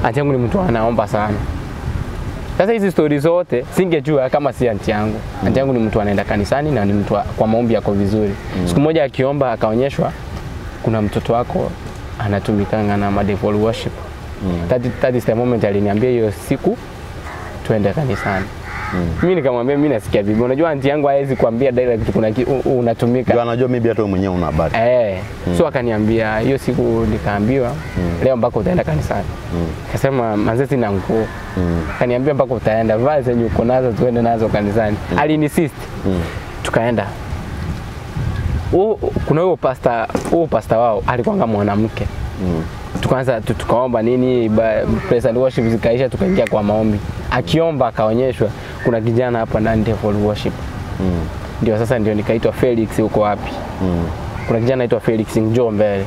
Aunti yangu ni mtu anaomba sana. Sasa hizi stories zote singejua kama si aunti yangu. Aunti yangu ni mtu anaenda kanisani na ni mtu kwa maombi yako vizuri. Siku moja akiomba akaonyeshwa kuna mtoto wako anatumikanga na devil worship. That is the moment aliniambia hiyo siku tuende kanisani. Mimi nikamwambia mimi nasikia bibi. Unajua aunti yangu haiwezi kuambia direct kuna unatumika. Ndio anajua maybe hata wewe mwenyewe una habari. So akaniambia hiyo siku nikaambiwa leo mpaka utaenda kanisani. Akasema manze sina nguo. Akaniambia mpaka utaenda vaa zenye uko nazo tuende nazo kanisani. Alinisist. Tukaenda. Kuna huyo pastor wao alikuwa mwanamke. Tukaanza tukaomba nini praise and worship zikaisha tukaingia kwa maombi. Akiomba akaonyeshwa kuna kijana hapa ndani devil worship. Ndio sasa ndio nikaitwa Felix uko wapi? Kuna kijana anaitwa Felix njoo mbele.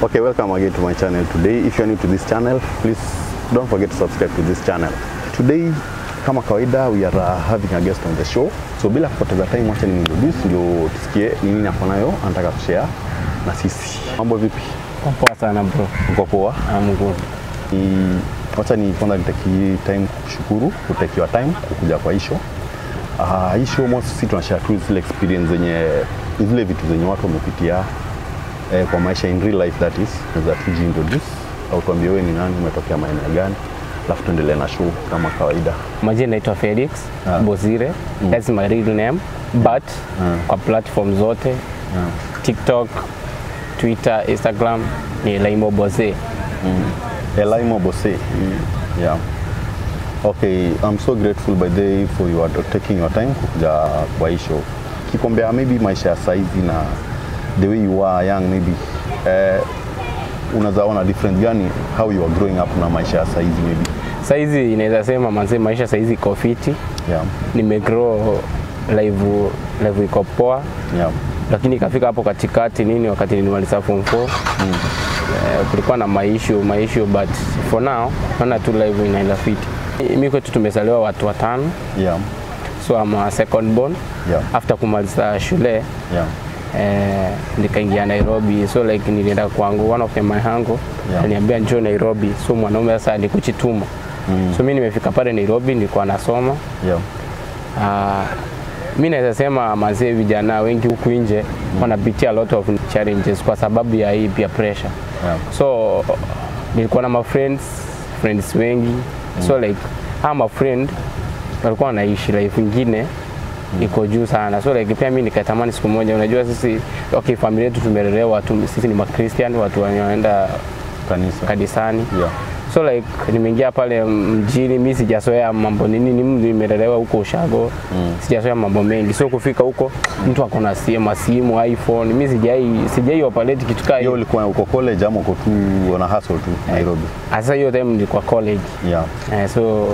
Okay, welcome again to my channel. Today, if you are new to this channel, please don't forget to subscribe to this channel. Today, kama kawaida, we are having a guest on the show. So bila kupoteza time, wacha ni introduce ndio tusikie nini hapo nayo anataka kushare na sisi. Mambo vipi? Poa sana bro. Uko poa? I'm good. Wacha ni kwanza nitaki time kushukuru, kutake your time kukuja kwa isho. Isho most sisi tunashare tu zile experience zenye zile vitu zenye watu wamepitia kwa maisha in real life, that is. Naweza tujiintroduce au tuambie wewe ni nani, umetokea maeneo gani, alafu tuendelee na show kama kawaida. Majina naitwa Felix Bozire. That's my real name, but kwa platform zote TikTok, Twitter, Instagram ni Elaimo Bose. Elaimo Bose. Yeah. Okay, I'm so grateful by the way for you taking your time kuja kwa hii show. Kikombea maybe maisha ya saizi na the way you are young maybe unazaona different gani how you are growing up na maisha ya saizi maybe? Saizi inaweza sema manze maisha saizi iko fiti. Yeah. Nimegrow live iko poa. Yeah. Lakini ikafika hapo katikati nini wakati nilimaliza form 4. Kulikuwa na maishu but for now naona tu live inaenda fiti. Mimi kwetu tumezaliwa watu 5. Yeah. So I'm a second born. Yeah. After kumaliza shule. Yeah. Nikaingia Nairobi, so like nilienda kwangu one of my hango aliniambia njoo Nairobi, so mwanaume sasa alikuchituma. So mimi nimefika pale Nairobi nilikuwa nasoma. Mimi naweza sema mazee vijana wengi huku nje wanapitia a lot of challenges kwa sababu ya hii peer pressure. So nilikuwa na my friends wengi. So like I'm a friend walikuwa wanaishi life nyingine iko juu sana. So like pia mimi nikatamani siku moja, unajua sisi familia yetu tumelelewa sisi ni Christian, watu wanaenda kanisani. So like nimeingia pale mjini, mimi sijazoea mambo nimelelewa huko Ushago. Sijazoea mambo mengi. So kufika huko mtu ako na simu, iPhone. Mimi sijai operate kitu kama hiyo. Ulikuwa uko college ama uko tu una hustle tu Nairobi? Sasa hiyo time nilikuwa college. So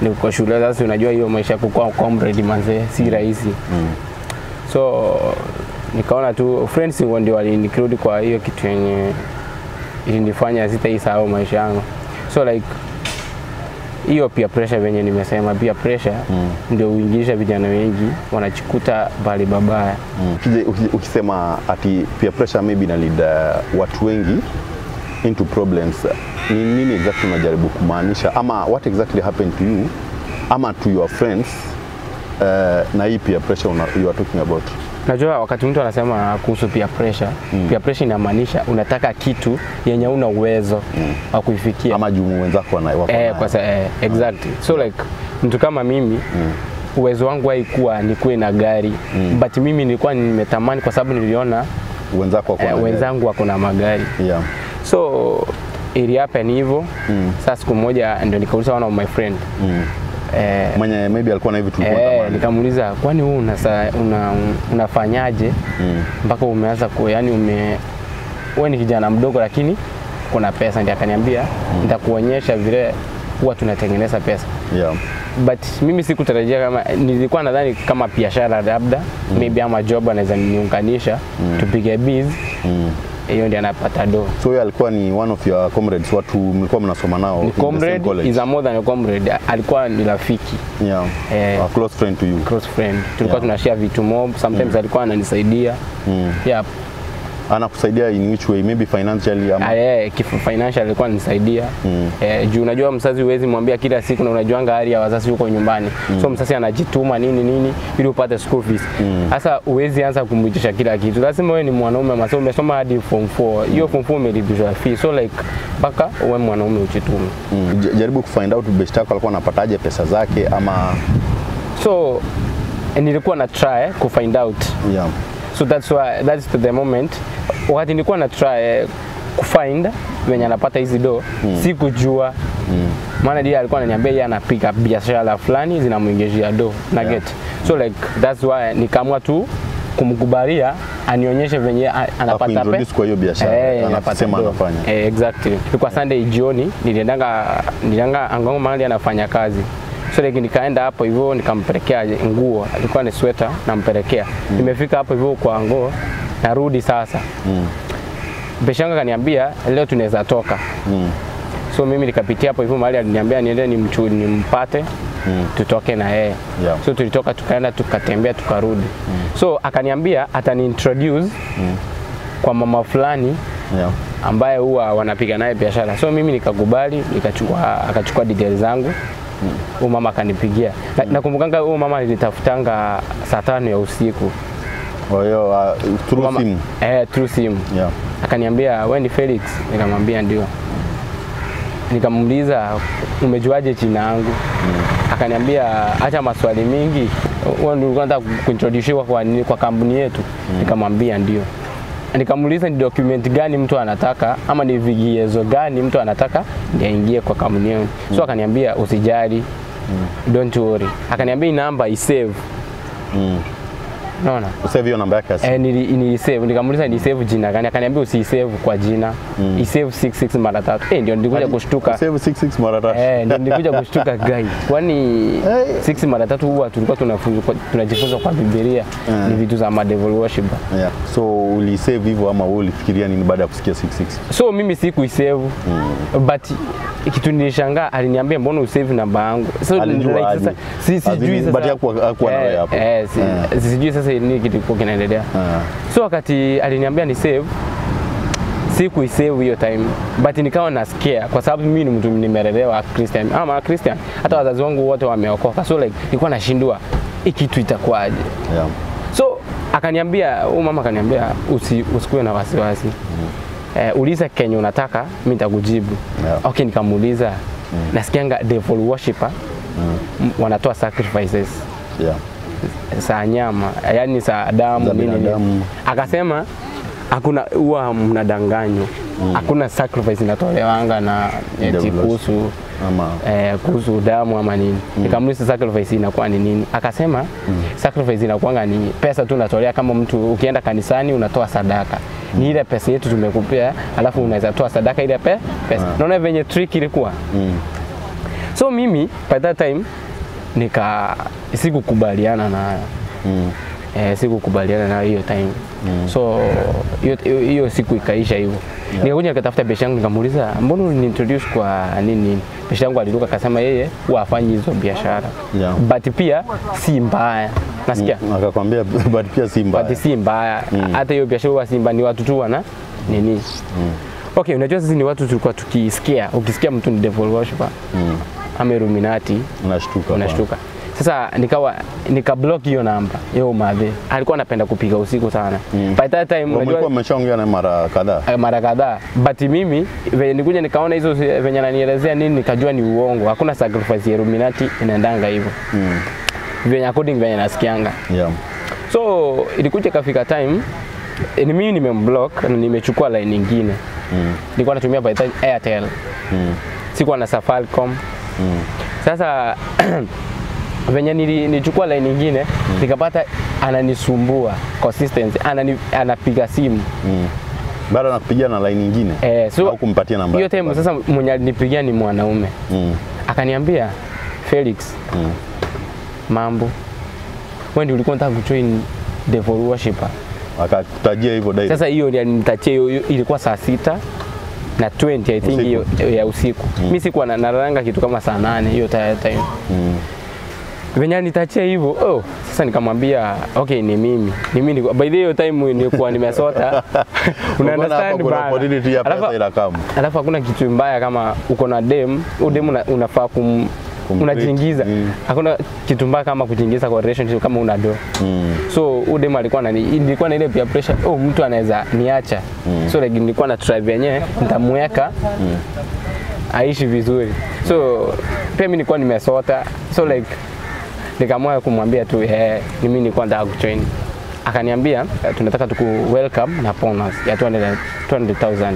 niko shule sasa, unajua hiyo maisha kukua comrade manze si rahisi. So nikaona tu friends ndio waliniclude kwa hiyo kitu yenye ilinifanya sitaisahau maisha yangu. So like hiyo peer pressure venye nimesema, peer pressure ndio uingisha vijana wengi wanachikuta bali babaya. Ukisema ati peer pressure maybe na lead watu wengi into problems, nini exactly unajaribu kumaanisha, ama what exactly happened to you ama to your friends na hii peer pressure you are talking about? Najua wakati mtu anasema kuhusu peer pressure, peer pressure inamaanisha unataka kitu yenye una uwezo wa kuifikia ama jumu wenzako wako exactly. So like mtu kama mimi uwezo wangu haikuwa nikuwe na gari, but mimi nilikuwa nimetamani kwa sababu niliona wenzangu wako na magari. So ili happen hivyo. Sasa siku moja ndio nikauliza one of my friend mwenye maybe alikuwa na hivi tulikuwa nikamuuliza kwani wewe unafanyaje mpaka umeanza wewe ni kijana mdogo lakini kuna pesa? Ndiye akaniambia nitakuonyesha vile huwa tunatengeneza pesa. But mimi sikutarajia kama, nilikuwa nadhani kama biashara labda maybe ama job anaweza niunganisha tupige biz hiyo ndiye anapata do. So yeye alikuwa ni one of your comrades, watu mlikuwa mnasoma nao Ni comrade, is a more than a comrade. Alikuwa ni rafiki. Yeah. A close friend to you. Close friend. Tulikuwa tunashare vitu mob, sometimes alikuwa ananisaidia. Yeah. Anakusaidia in which way? Maybe financially ama financial alikuwa ananisaidia. Juu unajua mzazi huwezi mwambia kila siku na unajuanga hali ya wazazi huko nyumbani. So mzazi anajituma nini ili upate school fees. Sasa huwezi anza kumwitisha kila kitu. Lazima wewe ni mwanaume masomo umesoma hadi form 4. Hiyo form 4 umelipishwa fee. So like baka uwe mwanaume ujitume. Jaribu kufind out best yako alikuwa anapataje pesa zake ama so nilikuwa na try ku find out. Yeah. So that's the moment wakati nilikuwa na try kufind venye anapata hizi do sikujua maana ndiye alikuwa ananiambia yeye anapiga biashara fulani zinamuingizia do na get. So like that's why nikaamua tu kumkubalia anionyeshe venye anapata pesa kwa hiyo biashara anasema anafanya. Exactly. Ilikuwa Sunday jioni nilienda Angongo mahali anafanya kazi. So like nikaenda hapo hivyo nikampelekea nguo, alikuwa ni sweater nampelekea. Nimefika hapo hivyo kwa nguo narudi sasa. Beshanga kaniambia leo tunaweza toka. So mimi nikapitia hapo hivyo mahali aliniambia niende nimpate tutoke na yeye. Yeah. So tulitoka tukaenda tukatembea tukarudi. So akaniambia atani introduce kwa mama fulani ambaye huwa wanapiga naye biashara. So mimi nikakubali, akachukua details zangu. Huyo mama akanipigia. Nakumbukanga huyo mama nilitafutanga saa 5 ya usiku. Kwa hiyo through simu. Through simu. Yeah. Akaniambia wewe ni Felix? Nikamwambia ndio. Nikamuuliza umejuaje jina langu? Akaniambia acha maswali mingi. Wewe ndio unataka kuintroducewa kwa kampuni yetu? Nikamwambia ndio. Nikamuuliza ni document gani mtu anataka ama ni vigezo gani mtu anataka ndio aingie kwa kampuni yetu. So akaniambia usijali. Don't worry. Akaniambia namba isave. Unaona? Usave hiyo namba yake. Ni save. Nikamuuliza ni save jina gani? Akaniambia usisave kwa jina. Isave 66 mara 3. Ndio nilikuja kushtuka. Save 66 mara 3. Ndio nilikuja kushtuka guy. Kwani 6 mara 3 huwa tulikuwa tunajifunza kwa Biblia. Ni vitu za devil worship. Yeah. So ulisave hivyo ama wewe ulifikiria nini baada ya kusikia 66? So mimi sikuisave. But kitu nilishangaa aliniambia mbona usave namba yangu. So sasa sijui sasa. But hakuwa na wewe hapo. Sijui sasa ni kitu kiko kinaendelea. So wakati aliniambia ni save sikuisave hiyo time but nikawa na scare kwa sababu mimi ni mtu nimelelewa Christian ama Christian hata wazazi wangu wote wameokoka. So like nilikuwa nashindwa hiki kitu itakuwaje. Yeah. So akaniambia mama akaniambia usikuwe na wasiwasi. Uliza Kenya unataka mimi nitakujibu. Yeah. Okay nikamuuliza nasikianga devil worshipper wanatoa sacrifices. Yeah. Saa nyama, yani saa damu nini. Akasema hakuna huwa mnadanganyo. Hakuna sacrifice inatolewaanga na kuhusu ama kuhusu damu ama nini. Nikamuuliza sacrifice inakuwa ni nini? Akasema sacrifice inakuanga ni pesa tu unatolea kama mtu ukienda kanisani unatoa sadaka. Ni ile pesa yetu tumekupea alafu unaweza toa sadaka ile pesa. Naona venye trick ilikuwa. So mimi by that time sikukubaliana nayo. Sikukubaliana na hiyo time. So hiyo siku ikaisha hivyo. Nikakuja nikatafuta besha yangu nikamuuliza mbona uliniintroduce kwa nini? Besha yangu aliruka akasema yeye huwa afanyi hizo biashara. But pia si mbaya. Nasikia. Akakwambia but pia si mbaya. But si mbaya. Hata hiyo biashara huwa si mbaya, ni watu tu wana nini. Okay, unajua sisi ni watu tulikuwa tukisikia, ukisikia mtu ni devil worshipper. Ama Illuminati unashtuka. Sasa nikablock hiyo namba. Yeye madhe alikuwa anapenda kupiga usiku sana. By that time unajua umeshaongea na mara kadhaa. But mimi venye nikuja nikaona hizo venye ananielezea nini nikajua ni uongo. Hakuna sacrifice ya Illuminati inaendanga hivyo. Venye according venye nasikianga. Yeah. So ilikuja kafika time mimi nimemblock na nimechukua line nyingine. Nilikuwa natumia by that Airtel. Sikuwa na Safaricom. Sasa venye nilichukua line nyingine nikapata ananisumbua consistency, anapiga simu. Bado anakupigia na line nyingine so au kumpatia namba. Hiyo time sasa mwenye alinipigia ni mwanaume. Akaniambia Felix, mambo wewe ndio ulikuwa unataka kujoin devil worshipper. Akakutajia hivyo direct. Sasa hiyo ndio nitachia, ilikuwa saa 6:20 I think hiyo ya usiku. Mimi sikuwa nalala kitu kama saa 8 hiyo time. Venye nitachia hivyo, sasa nikamwambia okay ni mimi. By the way time nilikuwa nimesota. Una understand bana. Alafu hakuna kitu mbaya kama uko na dem unafaa unajiingiza. Hakuna kitu mbaya kama kujiingiza kwa relationship kama una do. So udem alikuwa ilikuwa na ile peer pressure, mtu anaweza niacha. So like nilikuwa na try yenyewe nitamweka aishi vizuri. So pia mimi nilikuwa nimesota. So like nikamwaya kumwambia tu ni mimi nilikuwa nataka kujoin. Akaniambia tunataka tuku welcome na bonus ya 200,000.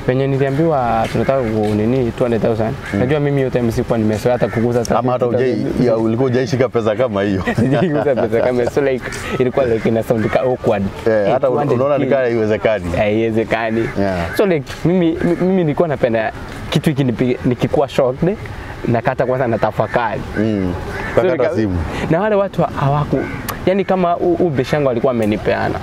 Penye niliambiwa tunataka nini 200,000. Najua mimi hiyo time sikuwa nimesoea hata kuguza hata. Ama hata ulikuwa hujaishika pesa kama hiyo. Sijiguza pesa kama so like ilikuwa like ina sound awkward. Hata unaona ni kama haiwezekani. Haiwezekani. So like mimi nilikuwa napenda kitu hiki nikikuwa shocked nakata kwanza natafakari. Kakata simu. Na wale watu hawaku yani kama ubeshango alikuwa amenipeana.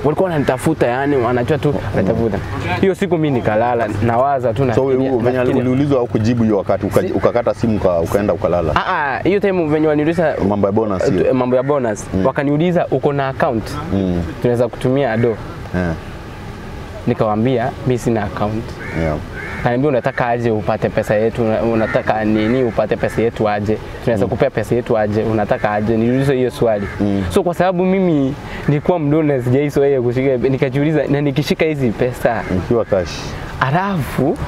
Walikuwa wananitafuta yani wanajua tu anatafuta. Hiyo siku mimi nikalala nawaza tu na. So uliulizwa au kujibu hiyo wakati ukakata simu ukaenda ukalala? Hiyo time venye waniuliza mambo ya bonus hiyo. Mambo ya bonus. Wakaniuliza uko na account? Tunaweza kutumia ado. Nikamwambia mimi sina account. Kaniambia unataka aje upate pesa yetu, unataka nini upate pesa yetu aje, tunaweza kupea pesa yetu aje, unataka aje. Niliuliza hiyo swali. So kwa sababu mimi nilikuwa mdogo na sijaizoea kushika, nikajiuliza na nikishika hizi pesa nikiwa cash alafu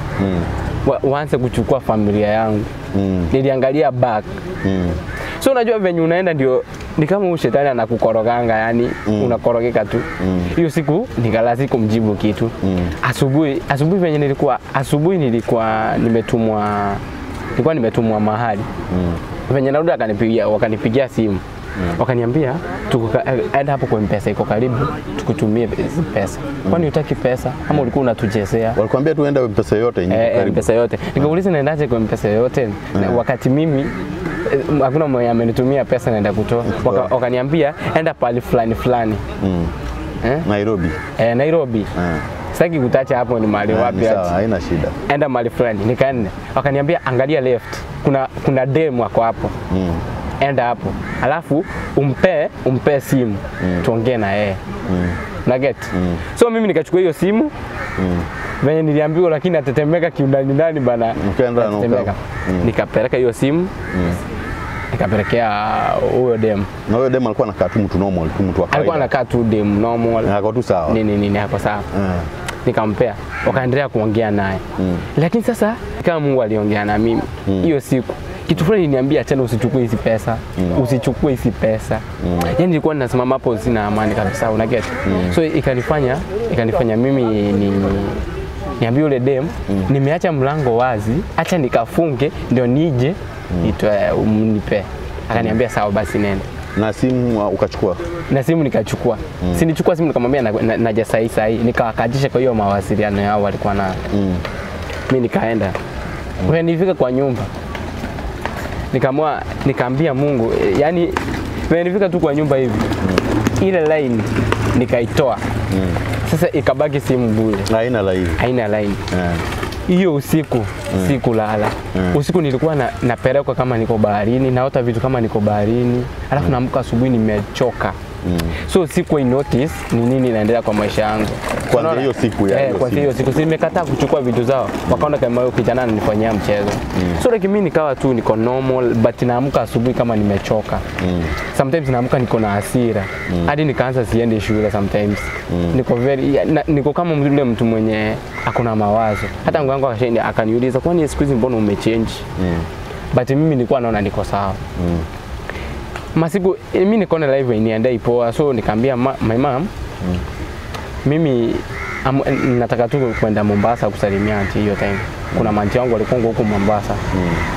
waanze kuchukua familia yangu. Niliangalia back. So unajua venye unaenda ndio ni kama shetani anakukoroganga yani unakorogeka tu. Hiyo siku nikalazi kumjibu kitu. Asubuhi venye nilikuwa nimetumwa mahali. Venye narudi wakanipigia simu. Wakaniambia enda hapo kwa M-Pesa iko karibu tukutumie pesa. Kwani hutaki pesa ama ulikuwa unatuchezea? Walikwambia tu enda M-Pesa yote karibu. M-Pesa yote. Nikauliza naendaje kwa M-Pesa yote? Wakati mimi hakuna mwenye amenitumia pesa naenda kutoa. Wakaniambia enda pali fulani. Nairobi. Nairobi. Sitaki kutacha hapo ni mahali wapi ati. Sawa, haina shida. Enda mahali fulani. Nikaenda. Wakaniambia angalia left. Kuna demo wako hapo. Enda hapo. Alafu umpe simu. Tuongee na yeye. Na get. So mimi nikachukua hiyo simu. Venye niliambiwa lakini atetemeka kiundani bana. Nikapeleka hiyo simu. Nikapelekea huyo dem. Na huyo dem alikuwa anakaa tu mtu normal, tu mtu wa kawaida. Alikuwa anakaa tu dem normal. Hapo tu sawa. Nini hapo sawa. Nikampea. Wakaendelea kuongea naye. Lakini sasa kama Mungu aliongea na mimi hiyo siku kitu fulani iliniambia tena usichukue hizi pesa. Usichukue hizi pesa. Yaani nilikuwa ninasimama hapo sina amani kabisa, una get. So ikanifanya mimi niambie yule dem nimeacha mlango wazi, acha nikafunge ndio nije nitoe umnipe. Akaniambia sawa basi nenda. Na simu ukachukua? Na simu nikachukua. Sinichukua simu nikamwambia naja sahi. Nikawakajisha kwa hiyo mawasiliano yao walikuwa na. Mimi nikaenda. Kwa nilifika kwa nyumba. Nikaambia Mungu, yani nilifika tu kwa nyumba hivi. Ile line nikaitoa. Sasa ikabaki simu bure. Haina line. Hiyo usiku sikulala. Usiku nilikuwa napelekwa kama niko baharini, naota vitu kama niko baharini. Alafu naamka asubuhi nimechoka. So siku notice ni nini inaendelea kwa maisha yangu. Kwanza hiyo siku ya hiyo siku nimekataa kuchukua vitu zao. Wakaona kama huyo kijana ananifanyia mchezo. So like mimi nikawa tu niko normal but naamka asubuhi kama nimechoka. Sometimes naamka niko na hasira. Hadi nikaanza siende shule sometimes. Niko kama yule mtu mwenye hakuna mawazo. Hata mwanangu akaniuliza kwani siku hizi mbona umechange? But mimi nilikuwa naona niko sawa. Masiku mimi niko na live niende ipoa, so nikamwambia my mom mimi nataka tu kwenda Mombasa kusalimia auntie hiyo time. Kuna manti wangu walikuwa huko Mombasa.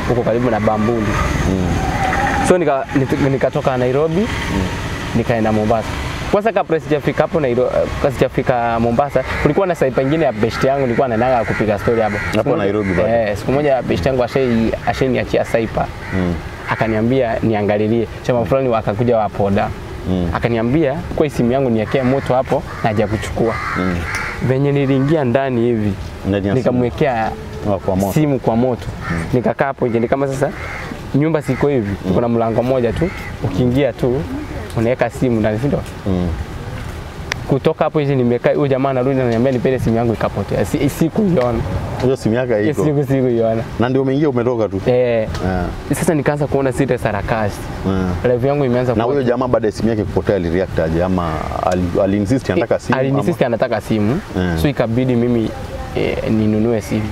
Huko karibu na Bambuli. So nikatoka Nairobi nikaenda Mombasa. Kwanza kabla sijafika hapo Nairobi, sijafika Mombasa, kulikuwa na side pengine ya best yangu nilikuwa naenda kupiga story hapo. Hapo Nairobi bado. Siku moja best yangu asheniachia Saipa. Akaniambia niangalilie chama fulani wakakuja wapoda Akaniambia kwa simu yangu niwekee moto hapo na haja kuchukua. Venye niliingia ndani hivi nikamwekea simu kwa moto. Nikakaa hapo nje kama sasa nyumba siko hivi. Kuna mlango moja tu. Ukiingia tu unaweka simu ndani, ndio. Kutoka hapo hizi nimekaa, huyo jamaa anarudi ananiambia nipende simu yangu ikapotea. Sikuiona. Hiyo simu yake iko. Sikuiona. Na ndio umeingia umetoka tu. Sasa nikaanza kuona zile sarakasi. Live yangu imeanza. Na huyo jamaa baada ya simu yake kupotea alireact aje ama aliinsist anataka simu? Aliinsist anataka simu. So ikabidi mimi ninunue simu.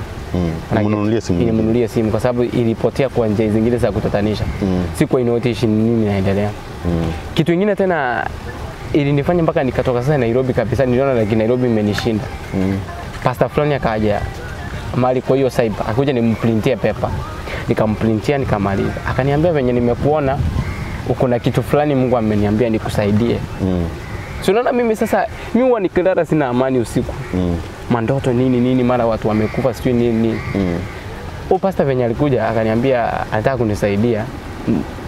Ninunulie simu kwa sababu ilipotea kwa njia zingine za kutatanisha. Sikuwa inotishi nini inaendelea. Kitu kingine tena ilinifanya mpaka nikatoka sasa Nairobi kabisa. Niliona like Nairobi imenishinda. Pastor fulani akaja mali kwa hiyo cyber, akakuja nimprintie paper. Nikamprintia nikamaliza. Akaniambia venye nimekuona uko na kitu fulani Mungu ameniambia nikusaidie. So unaona mimi sasa mimi huwa nikilala sina amani usiku. Mandoto nini mara watu wamekufa sijui nini. Pastor venye alikuja akaniambia anataka kunisaidia.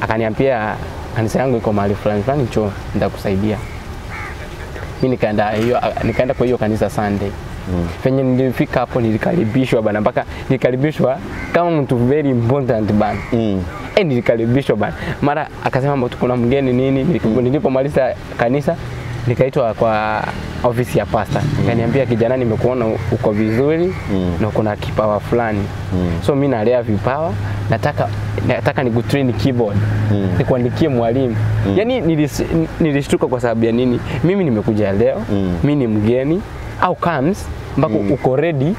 Akaniambia kanisa yangu iko mahali fulani cho nitakusaidia. Mimi nikaenda kwa hiyo kanisa Sunday. Venye nilifika hapo nilikaribishwa bana, mpaka nilikaribishwa kama mtu very important bana. Nilikaribishwa bana. Mara akasema kuna mgeni nini, nilipomaliza kanisa nikaitwa kwa ofisi ya pastor. Akaniambia kijana, nimekuona uko vizuri na kuna kipawa fulani. So mimi nalea vipawa, nataka nikutrain keyboard. Nikuandikie mwalimu. Yaani nilishtuka kwa sababu ya nini? Mimi nimekuja leo, mimi ni mgeni au comes mpaka uko ready.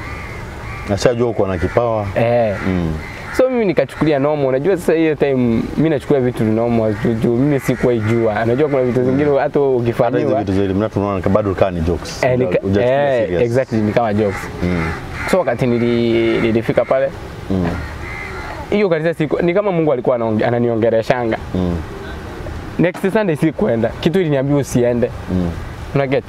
Nashajua uko na kipawa. So mimi nikachukulia normal. Unajua sasa hiyo time mimi nachukua vitu normal juu mimi sikuwa ijua. Unajua kuna vitu zingine hata ukifanywa vitu zile mna tunaona bado kani jokes. Exactly, ni kama jokes. So wakati nilifika pale hiyo kanisa siku ni kama Mungu alikuwa ananiongeleshanga. Next Sunday sikuenda. Kitu iliniambia usiende. Una get?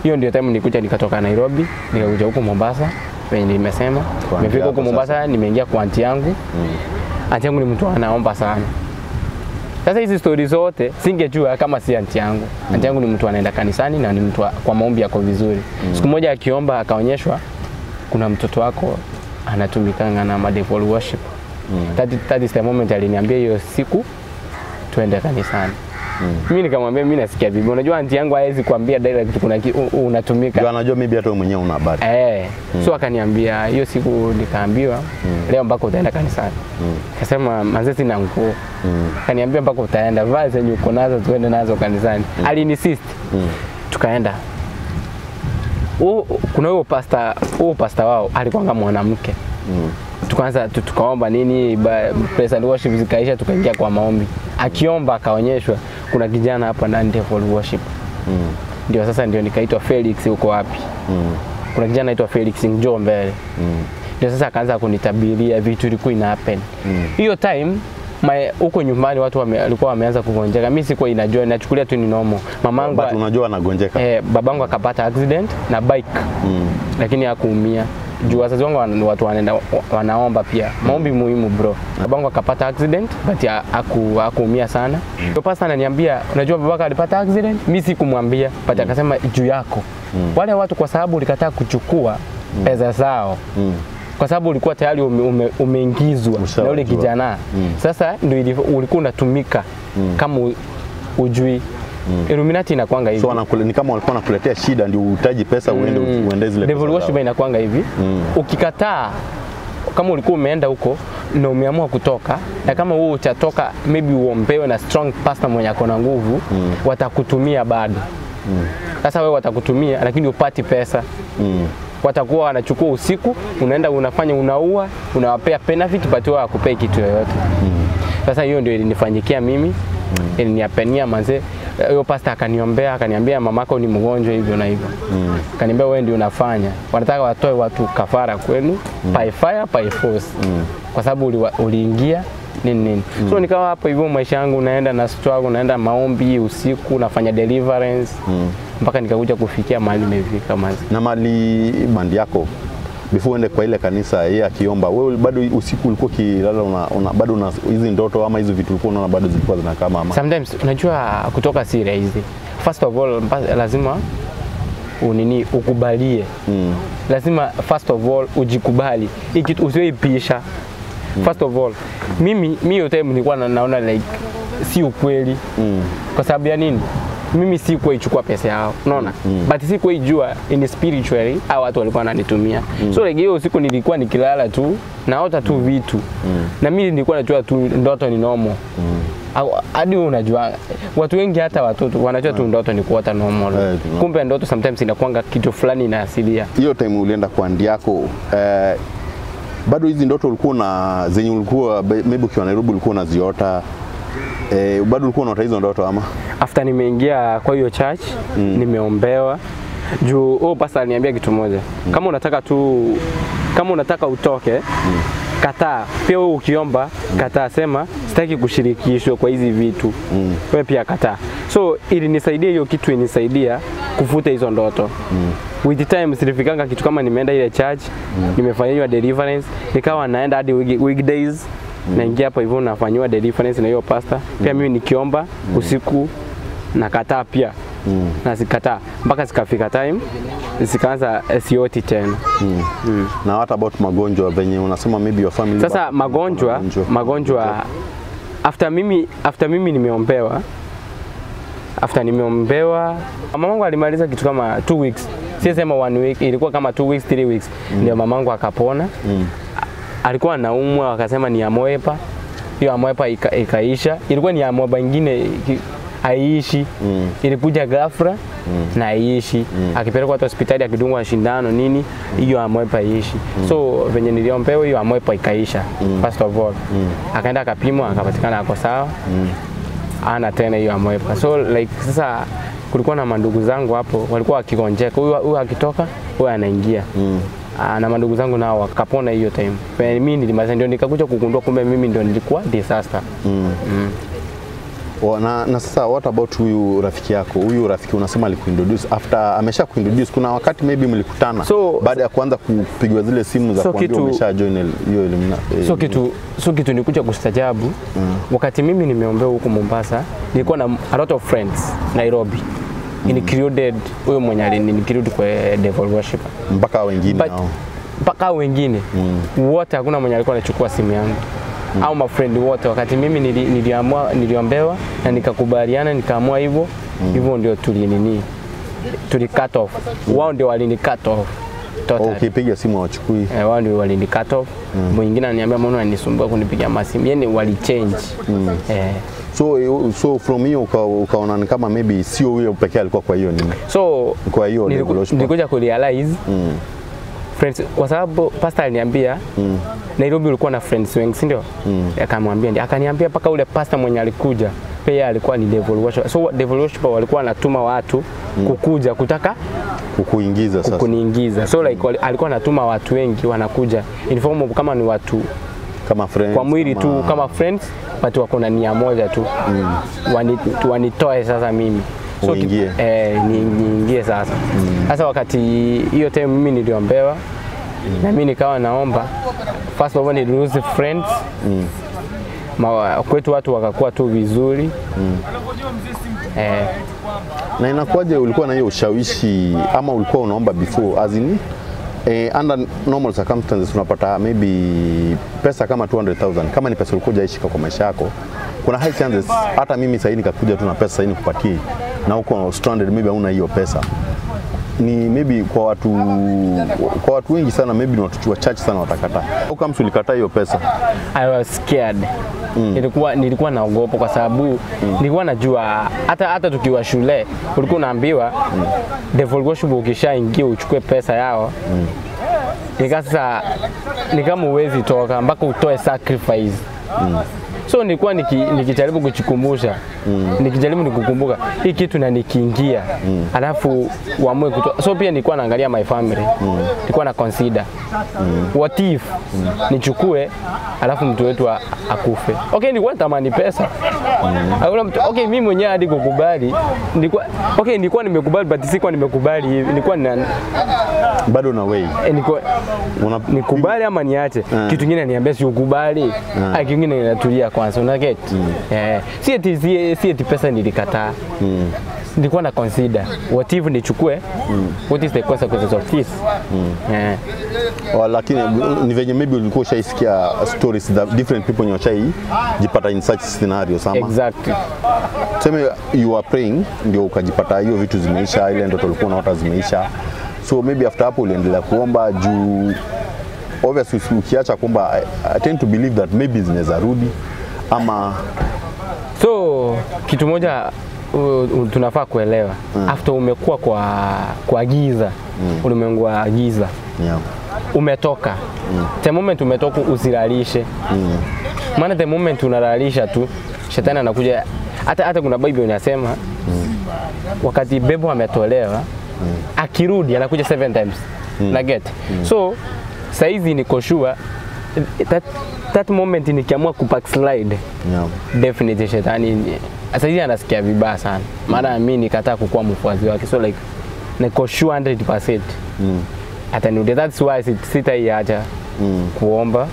Hiyo ndio time nilikuja nikatoka Nairobi, nikakuja huko Mombasa. Venye nimesema, nimefika huko Mombasa, nimeingia kwa aunti yangu. Aunti yangu ni mtu anaomba sana. Sasa hizi stories zote singejua kama si aunti yangu. Aunti yangu ni mtu anaenda kanisani na ni mtu kwa maombi yako vizuri. Siku moja akiomba akaonyeshwa kuna mtoto wako anatumikanga na devil worship. That is the moment aliniambia hiyo siku tuende kanisani. Mimi nikamwambia mimi nasikia bibi. Unajua aunti yangu haiwezi kuambia direct kuna unatumika. Ndio anajua maybe hata wewe mwenyewe una habari. So akaniambia hiyo siku nikaambiwa leo mpaka utaenda kanisani. Akasema mazeti na nguo. Akaniambia mpaka utaenda vaa zenye uko nazo tuende nazo kanisani. Alinisist. Tukaenda. Kuna huyo pastor wao alikuwa mwanamke. Tukaanza tukaomba nini praise and worship zikaisha, tukaingia kwa maombi. Akiomba akaonyeshwa kuna kijana hapa ndani devil worship. Ndio sasa ndio nikaitwa Felix, uko wapi? Kuna kijana anaitwa Felix, njoo mbele. Ndio sasa akaanza kunitabiria vitu vilikuwa ina happen. Hiyo time huko nyumbani watu walikuwa wameanza kugonjeka. Mimi sikuwa inajua, nachukulia tu ni normal. Mamangu unajua anagonjeka. Babangu akapata accident na bike. Lakini hakuumia. Juu wazazi wangu watu wanaomba pia. Maombi muhimu bro. Babangu akapata accident but hakuumia sana. Ndio pastor ananiambia, unajua babaka alipata accident? Mimi sikumwambia, but akasema juu yako. Wale watu kwa sababu ulikataa kuchukua pesa zao. Kwa sababu ulikuwa tayari umeingizwa na ule kijana. Sasa ndio ulikuwa unatumika kama ujui. Illuminati inakuanga hivi. So ni kama walikuwa wanakuletea shida ndio uhitaji pesa uende zile. Devil worship inakuanga hivi. Ukikataa kama ulikuwa umeenda huko na umeamua kutoka, na kama wewe utatoka maybe uombewe na strong pastor mwenye akona nguvu, watakutumia bado. Sasa wewe watakutumia lakini upati pesa. Watakuwa wanachukua usiku, unaenda unafanya unaua, unawapea benefit but wao hakupei kitu yoyote. Sasa hiyo ndio ilinifanyikia mimi. Iliniapenia manze. Huyo pastor akaniombea, akaniambia mamako ni mgonjwa hivyo na hivyo. Akaniambia wewe ndio unafanya. Wanataka watoe watu kafara kwenu, by fire by force. Kwa sababu uliingia nini. So nikawa hapo hivyo maisha yangu naenda na struggle, naenda maombi usiku, nafanya deliverance. Mpaka nikakuja kufikia mahali nimefika manze. Na mali bandi yako before uende kwa ile kanisa yeye akiomba, wewe bado usiku ulikuwa kilala bado una hizi ndoto ama hizo vitu ulikuwa unaona bado zilikuwa zinakaa mama? Sometimes unajua kutoka si rahisi. First of all lazima ukubalie. Lazima first of all ujikubali. Usiipisha. First of all, mimi yote nilikuwa naona like si ukweli. Kwa sababu ya nini? Mimi si kuichukua pesa yao, unaona? But si kuijua in spiritually au watu walikuwa wananitumia. So like hiyo siku nilikuwa nikilala tu naota tu vitu. Na mimi nilikuwa najua tu ndoto ni normal. Hadi unajua watu wengi hata watoto wanajua tu ndoto ni kuota normal. Kumbe ndoto sometimes inakuanga kitu fulani na asilia. Hiyo time ulienda kwa ndi yako bado hizi ndoto ulikuwa na zenye ulikuwa maybe ukiwa Nairobi ulikuwa unaziota bado ulikuwa unaota hizo ndoto ama? After nimeingia kwa hiyo church nimeombewa juu pastor aliniambia kitu moja, kama unataka utoke kataa. Pia wewe ukiomba kataa, sema sitaki kushirikishwa kwa hizi vitu. Wewe pia kataa. So ilinisaidia hiyo kitu, inisaidia kufuta hizo ndoto. With the time silifikanga kitu kama nimeenda ile church, nimefanywa deliverance, nikawa naenda hadi weekdays naingia hapo hivyo nafanywa deliverance na hiyo pastor. Pia mimi nikiomba usiku nakataa pia. Na zikataa mpaka zikafika time zikaanza sioti tena. Na what about magonjwa venye unasema maybe your family? Sasa magonjwa after mimi nimeombewa, mamangu alimaliza kitu kama 2 weeks. Si sema 1 week, ilikuwa kama 2 weeks 3 weeks ndio mamangu akapona. Alikuwa anaumwa wakasema ni amoeba. Hiyo amoeba ikaisha. Ilikuwa ni amoeba nyingine haiishi. Ilikuja ghafla na haiishi. Akipelekwa hospitali akidungwa shindano nini, hiyo amoeba haiishi. So venye niliombewa hiyo amoeba ikaisha. First of all akaenda akapimwa akapatikana ako sawa. Ana tena hiyo amoeba. So like sasa kulikuwa na mandugu zangu hapo walikuwa wakigonjeka. Huyu akitoka huyu anaingia. Na mandugu zangu nao wakapona hiyo time. Mimi nilimaliza ndio nikakuja kugundua kumbe mimi ndio nilikuwa disaster. Na sasa what about huyu rafiki yako? Huyu rafiki unasema alikuintroduce after amesha kuintroduce, kuna wakati maybe mlikutana baada ya kuanza kupigwa zile simu za kuambia umesha join hiyo elimu? So kitu nikuja kustajabu wakati mimi nimeombewa huko Mombasa, nilikuwa na a lot of friends Nairobi. Included huyo mwenye aliniclude kwa devil worshipper. Mpaka wengine wote hakuna mwenye alikuwa anachukua simu yangu. Au my friend wote wakati mimi niliombewa na nikakubaliana nikaamua hivyo ndio tuli cut off. Wao ndio walini cut off totally. Ukipiga simu hawachukui. Wao ndio walini cut off. Mwingine ananiambia mbona unanisumbua kunipigia masimu, yani wali change. So from hiyo ukaona kama maybe sio huyo pekee alikuwa kwa hiyo nini? So kwa hiyo nilikuja kurealize friends, kwa sababu pastor aliniambia Nairobi ulikuwa na friends wengi, si ndio? Akaniambia paka ule pastor mwenye alikuja pia alikuwa ni devil worshipper. So devil worshipper walikuwa wanatuma watu kukuja kutaka kukuingiza sasa. Kuniingiza. So like alikuwa anatuma watu wengi wanakuja inform kama ni watu kama friends kwa mwili tu kama friends, watu wako na nia moja tu. Wanitoe sasa mimi. So niingie sasa. Sasa wakati hiyo time mimi niliombewa na mimi nikawa naomba first of all ni lose friends. Kwetu watu wakakuwa tu vizuri. Na inakuwaje ulikuwa na hiyo ushawishi ama ulikuwa unaomba before as in under normal circumstances unapata maybe pesa kama 200,000 kama ni pesa ulikuwa hujaishika kwa maisha yako, kuna high chances hata mimi sasa nikakuja tu na pesa sasa nikupatie na uko stranded maybe hauna hiyo pesa. Ni maybe kwa watu wengi sana maybe ni watu wachache sana watakataa. Au kama ulikataa hiyo pesa? I was scared. Nilikuwa naogopa kwa sababu nilikuwa najua hata tukiwa shule ulikuwa unaambiwa devil worship ukishaingia uchukue pesa yao. Nikasa ni kama uwezi toka mpaka utoe sacrifice. So nilikuwa nikijaribu kuchikumbusha, nikijaribu nikukumbuka hii kitu na nikiingia, alafu uamue kutoa. So pia nilikuwa naangalia my family, nilikuwa na consider what if nichukue alafu mtu wetu akufe. Okay, nilikuwa natamani pesa. Okay, mimi mwenyewe hadi kukubali, nilikuwa nimekubali, but sikuwa nimekubali hivi. Nilikuwa bado na way. Nikubali ama niache. Kitu kingine niambia si ukubali. Kitu kingine ninatulia kwanza, una get? Si eti pesa nilikataa. Nilikuwa na consider what if nichukue, what is the consequences of this? Lakini ni venye maybe ulikuwa ushaisikia stories that different people nyochai jipata in such scenario sama. Exactly. Tuseme you are praying ndio ukajipata hiyo vitu zimeisha, ile ndoto ulikuwa unaota zimeisha. So maybe after hapo uliendelea kuomba juu obviously ukiacha kuomba, I tend to believe that maybe zinaweza rudi ama. So kitu moja tunafaa kuelewa, after umekuwa kwa giza, ulimwengu wa giza, umetoka, the moment umetoka usilalishe, maana the moment unalalisha tu shetani anakuja. Hata kuna Bible inasema wakati bebo ametolewa, akirudi anakuja 7 times. Na get. So saizi niko sure that moment nikiamua kubackslide, definitely shetani saizi anasikia vibaya sana, maana mimi nikataa kukuwa mfuasi wake. So like niko sure 100% atanirudia. That's why sitaiacha kuomba.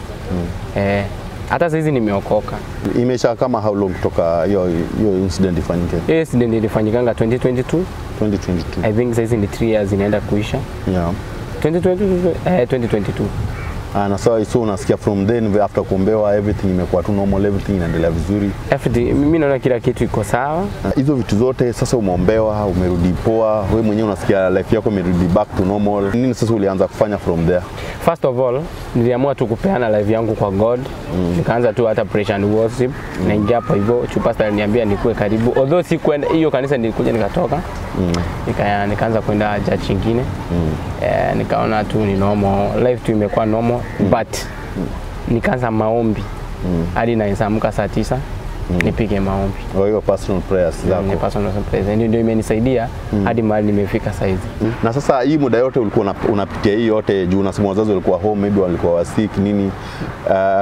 Hata saizi nimeokoka. Imesha kama how long kutoka hiyo incident ifanyike? Hiyo incident ilifanyikanga 2022. I think saizi ni 3 years inaenda kuisha. 2022. Na so unasikia from then after kuombewa everything imekuwa tu normal, everything inaendelea vizuri. Mimi naona kila kitu iko sawa. Hizo vitu zote sasa umeombewa, umerudi poa, wewe mwenyewe unasikia life yako imerudi back to normal. Nini sasa ulianza kufanya from there? First of all, niliamua tu kupeana life yangu kwa God. Nikaanza tu hata praise and worship. Naingia hapo hivyo, pastor aliniambia nikuwe karibu. Although si kwenda hiyo kanisa, nilikuja nikatoka. Nikaanza kwenda church nyingine. Nikaona tu ni normal, life tu imekuwa normal, but nikaanza maombi. Hadi naamka saa 9 nipige maombi. Hiyo personal prayers zako. Ni personal prayers. Ndio imenisaidia hadi mahali nimefika saizi. Na sasa hii muda yote ulikuwa unapitia hii yote juu unasema wazazi walikuwa home, maybe walikuwa wasick nini.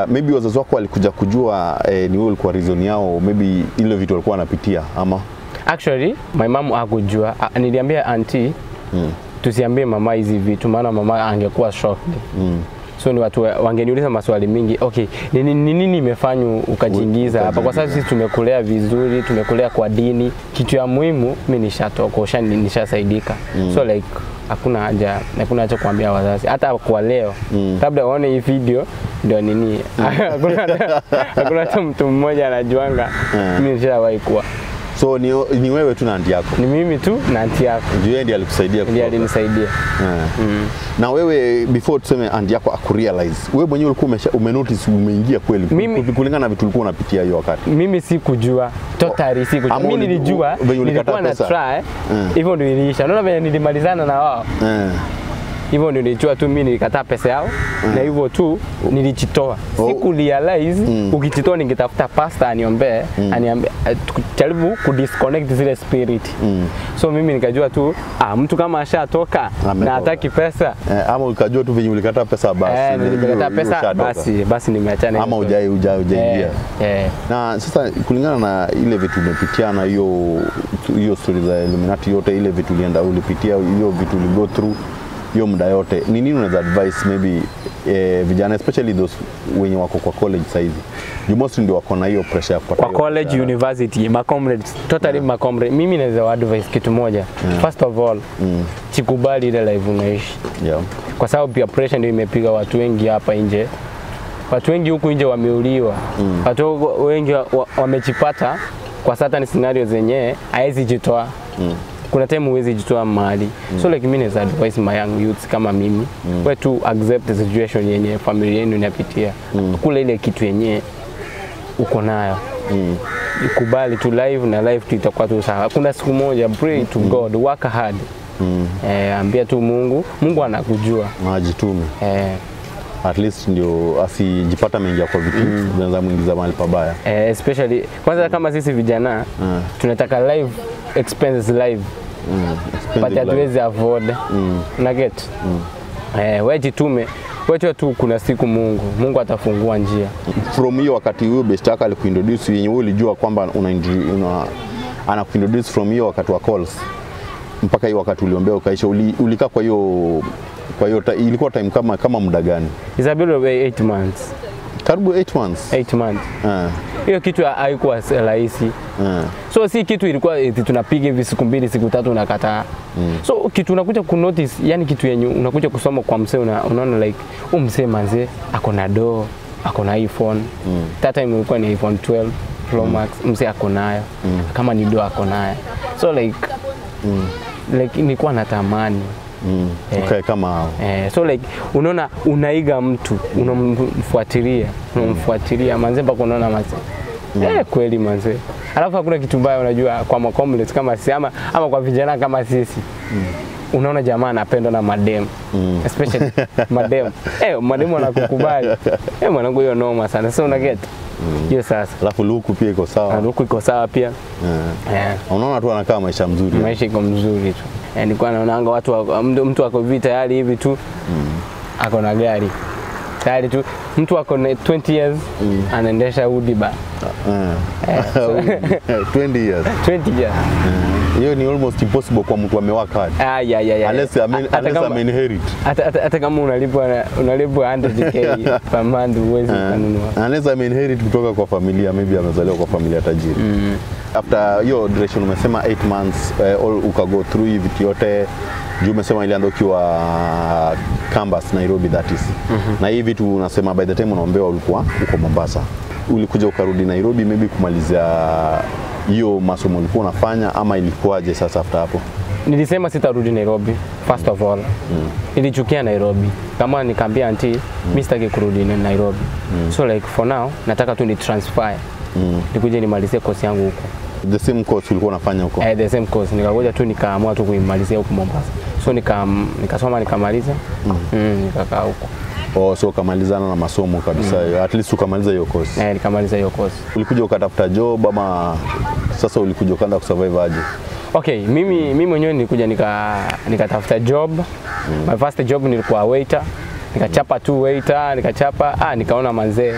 Maybe wazazi wako walikuja kujua ni wewe ulikuwa reason yao, maybe ile vitu walikuwa wanapitia ama. Actually my mom hakujua. Niliambia auntie tusiambie mama hizi vitu, maana mama angekuwa shocked. So ni watu wangeniuliza maswali mingi. Okay, nini imefanya ukajiingiza hapa? Kwa sababu sisi tumekulea vizuri, tumekulea kwa dini. Kitu ya muhimu mimi nishatoka, nishasaidika. So like hakuna haja kuambia wazazi. Hata kwa leo labda waone hii video ndio nini. Hakuna hata mtu mmoja anajuanga mimi nishawahi kuwa. So ni wewe tu na aunti yako? Ni mimi tu na aunti yako. Ndio yeye ndiye alikusaidia? Ndiye alinisaidia. Na wewe before tuseme aunti yako akurealize, wewe mwenyewe ulikuwa umenotice umeingia kweli kulingana na vitu ulikuwa unapitia hiyo wakati? Mimi sikujua, totally sikujua. Mimi nilijua nilikuwa na try, hivyo ndio iliisha. Unaona venye nilimalizana na wao. Hivyo ndio nilijua tu mimi nilikataa pesa yao na hivyo tu nilijitoa. Siku realize ukijitoa ningetafuta pastor aniombe, jaribu kudisconnect zile spirit. So mimi nikajua tu mtu kama ashatoka na hataki pesa, ama ukajua tu venye ulikataa pesa basi. Nilikataa pesa basi nimeachana. Ama hujaingia. Na sasa kulingana na ile vitu umepitia na hiyo story za Illuminati yote, ile vitu ulipitia, hiyo vitu go through hiyo muda yote, ni nini unaweza advice maybe vijana especially those wenye wako kwa college saizi? You must ndio wako na hiyo pressure kwa college, university, comrades, totally comrades. Mimi naweza advice kitu moja. First of all, chikubali ile life unaishi. Kwa sababu pia pressure ndio imepiga watu wengi hapa nje. Watu wengi huku nje wameuliwa. Watu wengi wamejipata kwa certain scenario zenyewe haizi jitoa. Kuna time huwezi jitoa mahali. So like mimi naweza advise my young youths kama mimi, we to accept the situation yenye familia yenu inapitia. Kula ile kitu yenye uko nayo. Ikubali tu live na life tu itakuwa tu sawa. Kuna siku moja, pray to God, work hard. Ambia tu Mungu anakujua. Ajitume. at least ndio asijipata mengi kwa vitu zinaweza muingiza mahali pabaya. Especially kwanza kama sisi vijana tunataka live expenses live. But hatuwezi afford. Na get. Wewe jitume. Wewe tu kuna siku Mungu atafungua njia. From hiyo wakati huyo best yako alikuintroduce yenye wewe ulijua kwamba anakuintroduce from hiyo wakati wa calls mpaka hiyo wakati uliombea ukaisha, ulikaa kwa hiyo ilikuwa time kama muda gani? It's a bit of 8 months. Karibu 8 months. 8 months. Hiyo kitu haikuwa rahisi. So si kitu ilikuwa tunapiga hivi siku 2 siku 3 unakataa. So kitu unakuja ku notice, yani kitu yenye unakuja kusoma kwa msee unaona like msee manze ako na do, ako na iPhone. That time ilikuwa ni iPhone 12 Pro Max, msee ako nayo. Kama ni do ako nayo. So like nilikuwa natamani okay, kama hao. So like unaona unaiga mtu, unamfuatilia manze mpaka unaona manze. Kweli manze. Alafu hakuna kitu mbaya unajua kwa makomplets kama si ama kwa vijana kama sisi. Unaona jamaa anapendwa na madem. Especially madem. Madem wanakukubali. Mwanangu hiyo noma sana. So una get. Hiyo sasa. Alafu luku pia iko sawa. Luku iko sawa pia. Unaona tu anakaa maisha mzuri. Maisha iko mzuri tu. Nilikuwa naonanga mtu ako vita tayari hivi tu. Ako na gari. Tayari tu mtu ako na 20 years anaendesha Audi ba. 20 years. 20 years. Hiyo ni almost impossible kwa mtu amewaka hard. Unless inherit. Hata kama unalipwa 100k per month uwezi kununua. Unless inherit kutoka kwa familia, maybe amezaliwa kwa familia tajiri. After hiyo duration umesema 8 months ukago through hivi yote. Juu umesema ilianza ukiwa campus Nairobi that is. Na hivi vitu unasema by the time unaombewa ulikuwa uko Mombasa. Ulikuja ukarudi Nairobi maybe kumalizia hiyo masomo ulikuwa unafanya ama ilikuwaje sasa after hapo? Nilisema sitarudi Nairobi first of all. Nilichukia Nairobi. Kama nikamwambia auntie mimi sitaki kurudi Nairobi. So like for now nataka tu ni transfer. Nikuje nimalizie course yangu huko. The same course ulikuwa unafanya huko? The same course. Nikagoja tu nikaamua tu kuimalizia huko Mombasa. So nikasoma nikamaliza. Nikakaa huko. So kamalizana na masomo kabisa. At least ukamaliza hiyo course. Nikamaliza hiyo course. Ulikuja ukatafuta job ama sasa ulikuja ukaanza kusurvive aje? Okay, mimi mwenyewe nilikuja nikatafuta job. My first job nilikuwa waiter. Nikachapa tu waiter, nikaona manzee.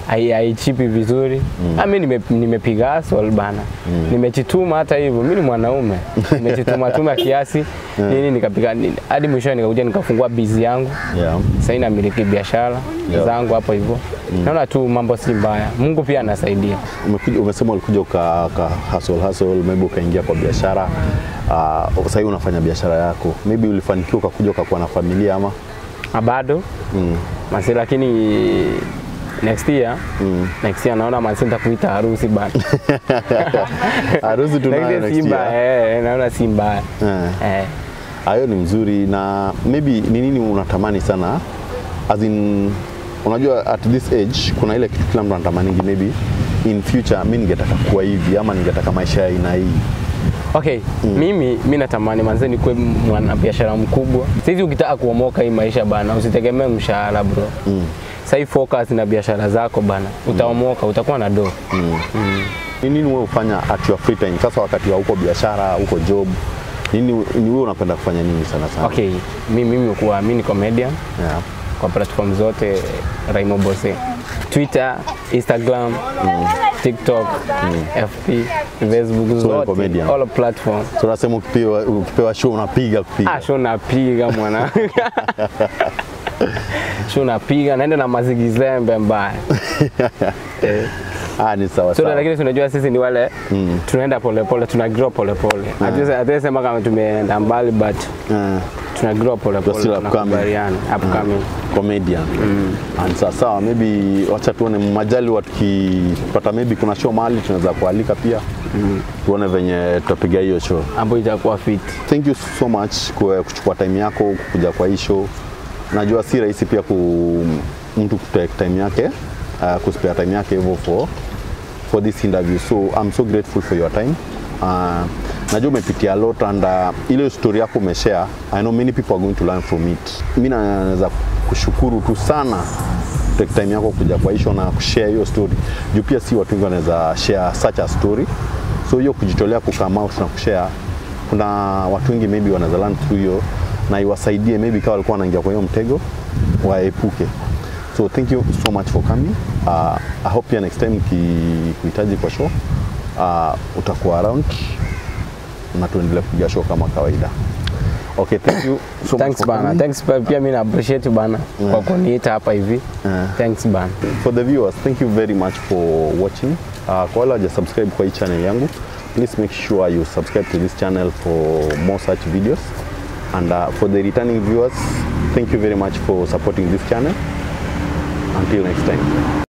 Haichipi vizuri. Mimi nimepiga hustle bana. Nimejituma hata hivyo. Mimi ni mwanaume. Nimejituma kiasi. Nini nikapiga hadi mwisho nikakuja nikafungua busy yangu. Sasa ninamiliki biashara zangu hapo hivyo. Naona tu mambo si mbaya. Mungu pia anasaidia. Umesema ulikuja hustle maybe ukaingia kwa biashara. Sasa hivi unafanya biashara yako. Maybe ulifanikiwa ukakuja ukakuwa na familia ama? Bado. Masi lakini next year naona manzi nitakuita harusi bana. Harusi tunayo next year. Naona si mbaya. Hayo ni mzuri na maybe ni nini unatamani sana? As in unajua at this age kuna ile kitu kila mtu anatamani maybe in future mimi ningetaka kuwa hivi ama ningetaka maisha ya aina hii. Okay, mimi natamani manze nikuwe mwanabiashara mkubwa. Sasa ukitaka kuomoka hii maisha bana, usitegemee mshahara bro. Sasa focus na biashara zako bana. Utaomoka, utakuwa na do. Nini wewe ufanya at your free time? Sasa wakati wa uko biashara, uko job, nini wewe unapenda kufanya nini sana? Okay, mimi ni comedian. Kwa platform zote Raimo Bose. Twitter, Instagram, TikTok, FB, Facebook, zote, all platform. So unasema ukipewa show unapiga kupiga. Show napiga mwana. Show napiga naenda na mazigizembe mbaya. Ni sawa. So lakini tunajua sisi ni wale tunaenda pole, tuna grow pole. Hata sema kama tumeenda mbali but tuna grow pole, upcoming comedian. And sasa maybe wacha tuone majali tukipata maybe kuna show mahali tunaweza kualika pia. Tuone venye tutapiga hiyo show. Ambayo itakuwa fit. Thank you so much kwa kuchukua time yako kuja kwa hii show. Najua si rahisi pia mtu kutake time yake, kuspare time yake hivyo for this interview. So I'm so grateful for your time. Najua umepitia a lot and ile story yako umeshare, I know many people are going to learn from it. Mimi naweza kushukuru tu sana take time yako kuja kwa hisho na kushare hiyo story. Juu pia si watu wengi wanaweza share such a story. So hiyo kujitolea kukama out na kushare, kuna watu wengi maybe wanaweza learn through hiyo na iwasaidie maybe kama walikuwa wanaingia kwa hiyo mtego waepuke. So thank you so much for coming. I hope ya next time kuhitaji kwa show utakuwa around na tuendelee kupiga show kama kawaida. Okay, thank you so much. Thanks bana. Thanks pia mimi na appreciate bana kwa kuniita hapa hivi. Thanks bana. For the viewers, thank you very much for watching. Kwa wale waja subscribe kwa hii channel yangu, please make sure you subscribe to this channel for more such videos. And for the returning viewers, thank you very much for supporting this channel. Until next time.